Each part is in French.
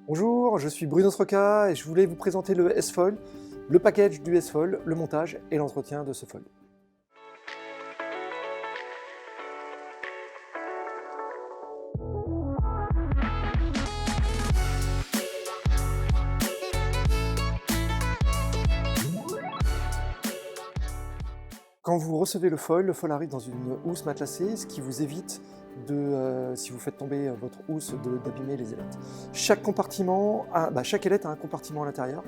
Bonjour, je suis Bruno Sroka et je voulais vous présenter le S-Foil, le package du S-Foil, le montage et l'entretien de ce foil. Quand vous recevez le foil arrive dans une housse matelassée, ce qui vous évite si vous faites tomber votre housse, d'abîmer les ailettes. Chaque ailette a un compartiment à l'intérieur.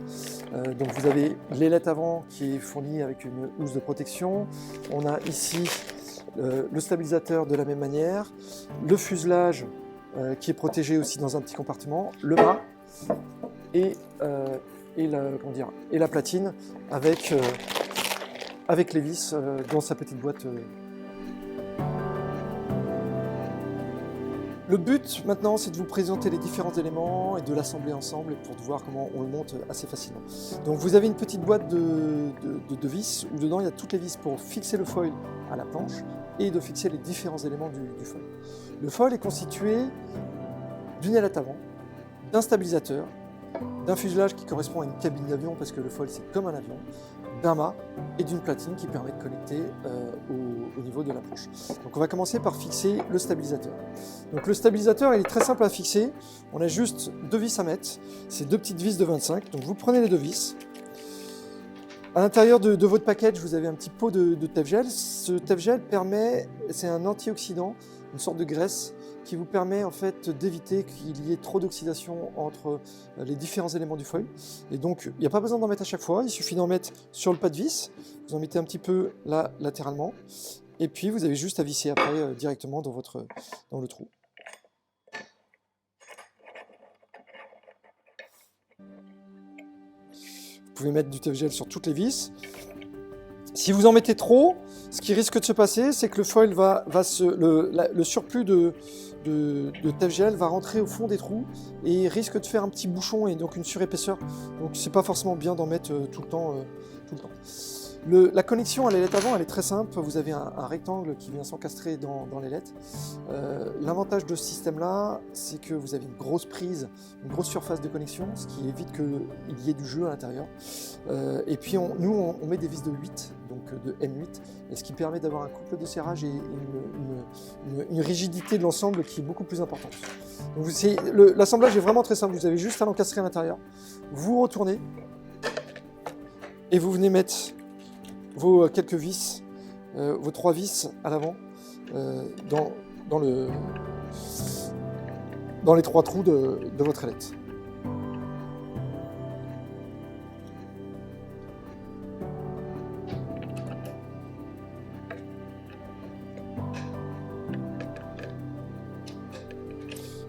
Donc vous avez l'ailette avant qui est fournie avec une housse de protection. On a ici le stabilisateur de la même manière, le fuselage qui est protégé aussi dans un petit compartiment, le mât et la platine avec les vis dans sa petite boîte. Le but maintenant, c'est de vous présenter les différents éléments et de l'assembler ensemble pour voir comment on le monte assez facilement. Donc vous avez une petite boîte de vis où dedans il y a toutes les vis pour fixer le foil à la planche et de fixer les différents éléments du foil. Le foil est constitué d'une ailette avant, d'un stabilisateur, d'un fuselage qui correspond à une cabine d'avion parce que le foil c'est comme un avion, d'un mât et d'une platine qui permet de connecter au niveau de la planche. Donc on va commencer par fixer le stabilisateur. Donc le stabilisateur il est très simple à fixer, on a juste deux vis à mettre, c'est deux petites vis de 25, donc vous prenez les deux vis. À l'intérieur de votre package vous avez un petit pot de Tefgel. Ce Tefgel c'est un antioxydant, une sorte de graisse qui vous permet en fait d'éviter qu'il y ait trop d'oxydation entre les différents éléments du foil. Et donc il n'y a pas besoin d'en mettre à chaque fois, il suffit d'en mettre sur le pas de vis, vous en mettez un petit peu là latéralement, et puis vous avez juste à visser après directement dans le trou. Vous pouvez mettre du Tefgel sur toutes les vis. Si vous en mettez trop, ce qui risque de se passer, c'est que le foil le surplus de Tefgel va rentrer au fond des trous et risque de faire un petit bouchon et donc une surépaisseur. Donc c'est pas forcément bien d'en mettre tout le temps. La connexion à l'ailette avant, elle est très simple. Vous avez un rectangle qui vient s'encastrer dans l'ailette. L'avantage de ce système-là, c'est que vous avez une grosse prise, une grosse surface de connexion, ce qui évite qu'il y ait du jeu à l'intérieur. Et puis nous, on met des vis de 8, donc de N8, et ce qui permet d'avoir un couple de serrage et une rigidité de l'ensemble qui est beaucoup plus importante. L'assemblage est vraiment très simple. Vous avez juste à l'encastrer à l'intérieur. Vous retournez et vous venez mettre vos quelques vis, vos 3 vis à l'avant dans les 3 trous de votre ailette.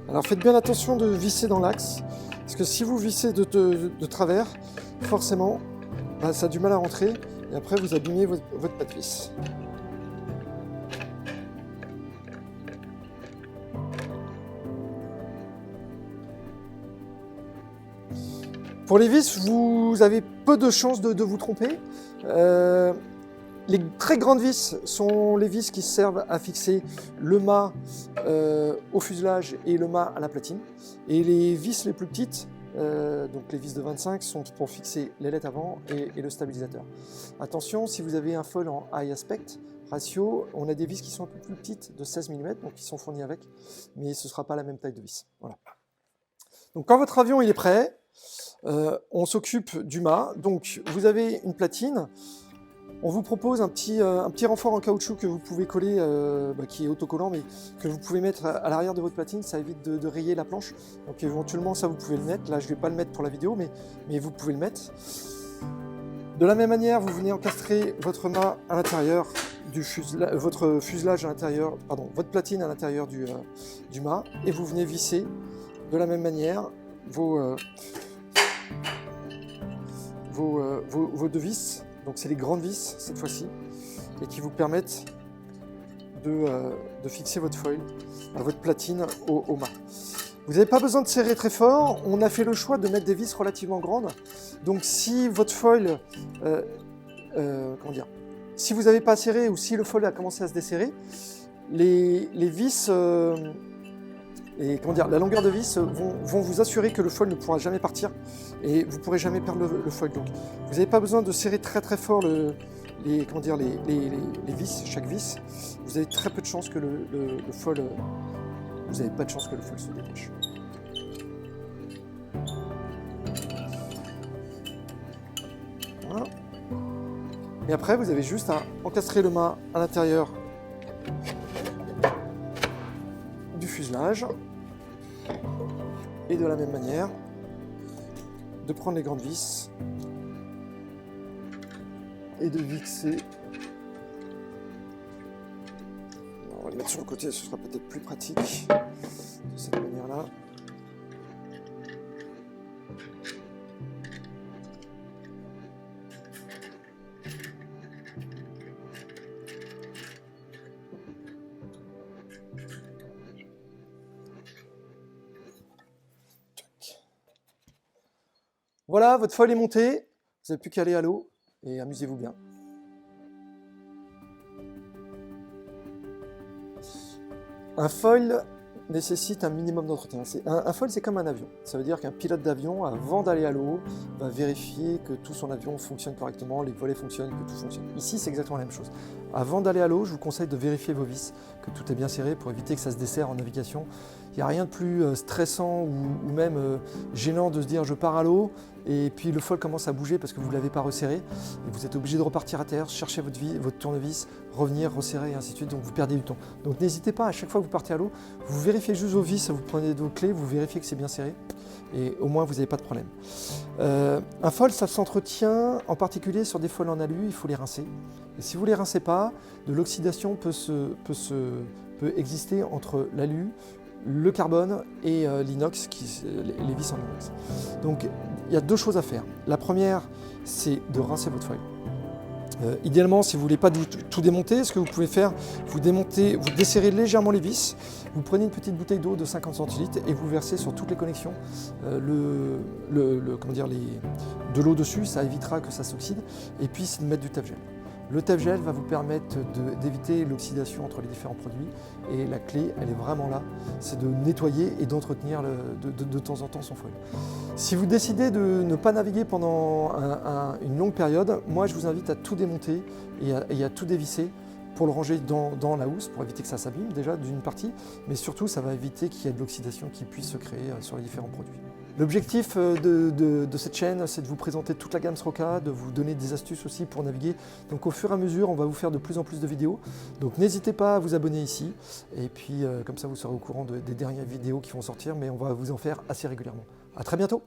Alors faites bien attention de visser dans l'axe, parce que si vous vissez de travers, forcément, ça a du mal à rentrer. Et après, vous abîmez votre pas de vis. Pour les vis, vous avez peu de chances de vous tromper. Les très grandes vis sont les vis qui servent à fixer le mât au fuselage et le mât à la platine. Et les vis les plus petites, donc les vis de 25 sont pour fixer l'ailette avant et le stabilisateur. Attention, si vous avez un foil en high aspect ratio, on a des vis qui sont un peu plus petites, de 16 mm, donc qui sont fournies avec, mais ce ne sera pas la même taille de vis. Voilà. Donc quand votre avion il est prêt, on s'occupe du mât. Donc vous avez une platine. On vous propose un petit renfort en caoutchouc que vous pouvez coller, qui est autocollant, mais que vous pouvez mettre à l'arrière de votre platine, ça évite de rayer la planche. Donc éventuellement ça vous pouvez le mettre, là je ne vais pas le mettre pour la vidéo, mais vous pouvez le mettre. De la même manière, vous venez encastrer votre mât à l'intérieur votre fuselage à l'intérieur, votre platine à l'intérieur du mât, et vous venez visser de la même manière vos deux vis. Donc c'est les grandes vis cette fois-ci, et qui vous permettent de fixer votre foil, votre platine au mât. Vous n'avez pas besoin de serrer très fort, on a fait le choix de mettre des vis relativement grandes. Donc si votre foil, si vous n'avez pas serré ou si le foil a commencé à se desserrer, les vis la longueur de vis vont vous assurer que le foil ne pourra jamais partir et vous ne pourrez jamais perdre le foil. Donc vous n'avez pas besoin de serrer très très fort les vis, chaque vis. Vous avez très peu de chances que le foil, vous n'avez pas de chance que le foil se détache. Voilà. Et après, vous avez juste à encastrer le mât à l'intérieur du fuselage. Et de la même manière, de prendre les grandes vis et de fixer. On va le mettre sur le côté, ce sera peut-être plus pratique de cette manière-là. Voilà, votre foil est monté, vous n'avez plus qu'à aller à l'eau et amusez-vous bien. Un foil nécessite un minimum d'entretien. Un foil, c'est comme un avion. Ça veut dire qu'un pilote d'avion, avant d'aller à l'eau, va vérifier que tout son avion fonctionne correctement, les volets fonctionnent, que tout fonctionne. Ici, c'est exactement la même chose. Avant d'aller à l'eau, je vous conseille de vérifier vos vis, que tout est bien serré pour éviter que ça se desserre en navigation. Il n'y a rien de plus stressant ou même gênant de se dire je pars à l'eau et puis le foil commence à bouger parce que vous ne l'avez pas resserré et vous êtes obligé de repartir à terre, chercher votre tournevis, revenir, resserrer et ainsi de suite, donc vous perdez du temps. Donc n'hésitez pas, à chaque fois que vous partez à l'eau, vous vérifiez juste vos vis, vous prenez vos clés, vous vérifiez que c'est bien serré et au moins vous n'avez pas de problème. Un foil, ça s'entretient en particulier sur des foils en alu, il faut les rincer. Et si vous ne les rincez pas, de l'oxydation peut exister entre l'alu, le carbone et l'inox, les vis en inox. Donc il y a deux choses à faire. La première, c'est de rincer votre foil. Idéalement, si vous ne voulez pas tout démonter, ce que vous pouvez faire, vous desserrez légèrement les vis, vous prenez une petite bouteille d'eau de 50 centilitres et vous versez sur toutes les connexions de l'eau dessus, ça évitera que ça s'oxyde, et puis c'est de mettre du Taf-Gel. Le Taf-Gel va vous permettre d'éviter l'oxydation entre les différents produits et la clé, elle est vraiment là, c'est de nettoyer et d'entretenir de temps en temps son foil. Si vous décidez de ne pas naviguer pendant une longue période, moi je vous invite à tout démonter et à tout dévisser pour le ranger dans la housse, pour éviter que ça s'abîme déjà d'une partie, mais surtout ça va éviter qu'il y ait de l'oxydation qui puisse se créer sur les différents produits. L'objectif de cette chaîne, c'est de vous présenter toute la gamme Sroka, de vous donner des astuces aussi pour naviguer. Donc au fur et à mesure, on va vous faire de plus en plus de vidéos. Donc n'hésitez pas à vous abonner ici. Et puis comme ça, vous serez au courant des dernières vidéos qui vont sortir, mais on va vous en faire assez régulièrement. À très bientôt!